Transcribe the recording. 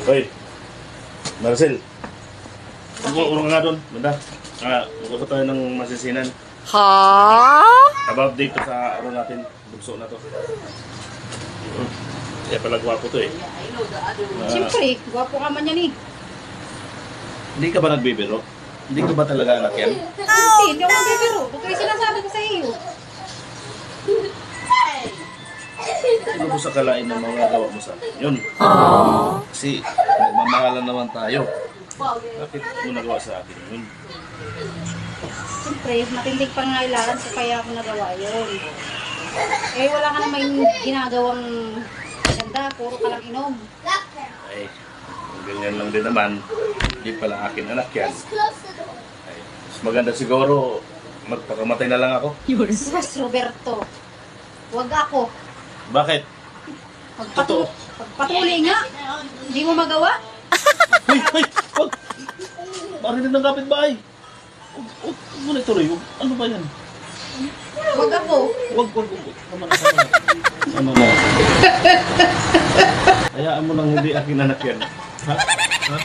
Hoy, Marcel. Urong nga doon, banda. Magkakaroon tayo ng masisinan. Ha? About dito sa ano natin, bugso na to. Kaya pala gwapo to eh. Siyempre, gwapo ka man yan eh. Hindi ka ba nagbibiro? Hindi ko ba talaga anak yan? Hindi ako nagbibiro. Ito yung sinasabi ko sa iyo. Ano mo sa kalain ng mga gawa mo sa akin? Yun. Kasi nagmamahalan naman tayo. Bakit mo nagawa sa akin yun? Siyempre, matinding pangailangan ko kaya ako nagawa yun. Eh, wala ka naman ginagawang ganda. Puro ka lang inom. Ay, ganyan lang din naman. Hindi pala akin anak yan. Ay, mas maganda siguro magpakamatay na lang ako. Mas Roberto, wag ako. Bakit? Totoo. Pagpatuloy nga. Hindi mo magawa. Hoy, hoy, wag! Marinig ng kapitbahay. Huwag mo na ituloy. Ano ba yan? Wag ako. Wag. Tama na. Ano na? Hayaan mo nang hindi akin anak yan. Ha? Ha?